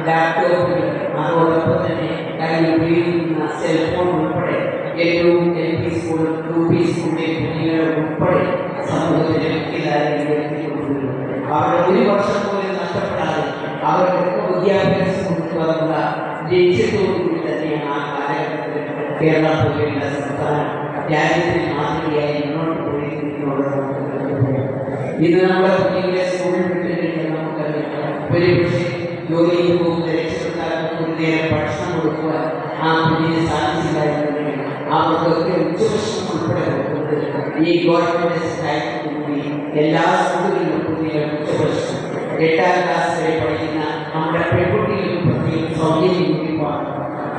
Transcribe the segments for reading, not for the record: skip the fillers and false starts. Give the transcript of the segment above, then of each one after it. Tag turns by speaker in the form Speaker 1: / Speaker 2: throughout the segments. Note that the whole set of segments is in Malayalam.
Speaker 1: ലാപ്ടോപ്പുകൾ അതോടൊപ്പം തന്നെ കയ്യിൽ ഉപയോഗിക്കുന്ന സെൽഫോൺ ഉൾപ്പെടെ ഏറ്റവും LP സ്കൂൾ UP സ്കൂളിലെ കുട്ടികൾ ഉൾപ്പെടെ സമൂഹത്തിന് ഉയർത്തിക്കൊണ്ടുവരുന്നു. അവരുടെ ഒരു വർഷം പോലും നഷ്ടപ്പെടാതെ അവർക്ക് വിദ്യാഭ്യാസം കൊടുക്കുക ലക്ഷ്യത്തോടുകൂടി തന്നെയാണ് ആ കാലഘട്ടത്തിൽ കേരള പോലെയുള്ള സംസ്ഥാനം രാജ്യത്തിന് മാതൃകയായി മുന്നോട്ട് പോയിരിക്കുന്നുള്ളത്. ഇന്ന് നമ്മുടെ കുട്ടികളെ സ്കൂളിൽ വിട്ടുകഴിഞ്ഞാൽ നമുക്കറിയാം ഒരുപക്ഷെ ജോലിയിൽ പോകുന്ന രക്ഷകർത്താക്കൾക്ക് ഒരു നേരം ഭക്ഷണം കൊടുക്കുവാൻ ആ കുഞ്ഞിന് സാധിച്ചില്ലായിരുന്നെങ്കിൽ അവർക്കൊക്കെ ഉച്ചഭക്ഷണം ഉൾപ്പെടെ കൊടുക്കുന്നത് ഈ ഗവൺമെന്റ് സഹായത്തോടുകൂടി എല്ലാ സ്കൂളുകളിലും പുതിയ ഉച്ചഭക്ഷണം 8ാം ക്ലാസ് വരെ പഠിക്കുന്ന നമ്മുടെ പെൺകുട്ടികൾക്ക് പ്രത്യേകം സൗജന്യം യൂണിഫോം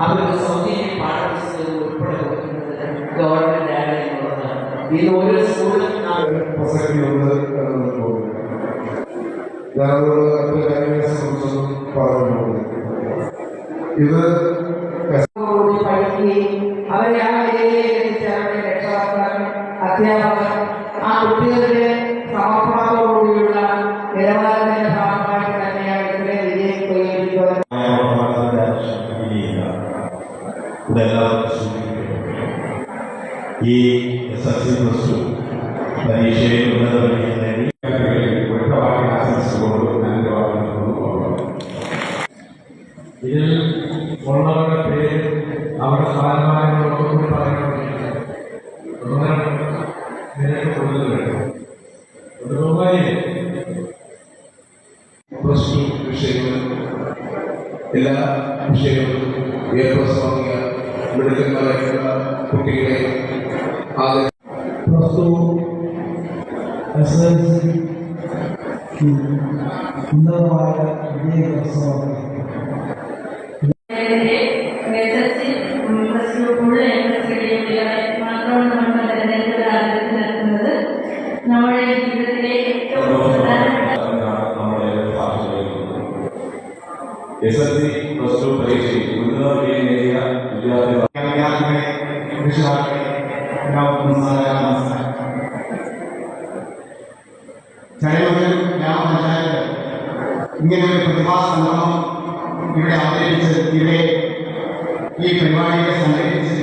Speaker 1: അവർക്ക് സൗജന്യം പാഠപുസ്തകം ഉൾപ്പെടെ കൊടുക്കുന്നത് ഗവൺമെന്റ് ആണ് എന്നുള്ളതാണ്. ഇന്ന് ഓരോ സ്കൂളിലും അവരെ ആ നിലയിലേക്ക് എത്തിച്ച് അവരുടെ രക്ഷകർത്താക്കൾ അധ്യാപകർ ആ കുട്ടികളുടെ സമർപ്പണത്തോടുകൂടിയുള്ള നിലവാരത്തിന്റെ ഭാഗമായിട്ട് തന്നെയാണ് ഇവിടെ വിജയിക്കുകയും
Speaker 2: ഈ SSLC+2 പരീക്ഷയിൽ ഉന്നത വിജയം നേടി ഇതിൽ ഉള്ളവരുടെ പേര് അവരുടെ സ്ഥാനമാനങ്ങളോടുകൂടി പറയണമെങ്കിൽ കൂടുതൽ വേണം. +2 വിഷയങ്ങൾ എല്ലാ വിഷയങ്ങളും A+ വാങ്ങിയ മിടുക്കന്മാരായിട്ടുള്ള കുട്ടികളെ ആദ്യം
Speaker 3: +2 SSLC ഉന്നതമായ വിജയകരസ്ഥമാക്കി.
Speaker 4: നമ്മുടെ ജീവിതത്തിലെ ഏറ്റവും
Speaker 2: SSLC+2 പരീക്ഷയിൽ ഉന്നത വിജയം നേടിയ വിദ്യാർത്ഥികളെ
Speaker 5: ചടയമംഗലം ഗ്രാമപഞ്ചായത്ത് ഇങ്ങനെ ഒരു പ്രതിഭാ സംഗമം ഇവിടെ അവതരിപ്പിച്ചത്, ഇവിടെ ഈ പരിപാടിയെ സംഘടിപ്പിച്ചത്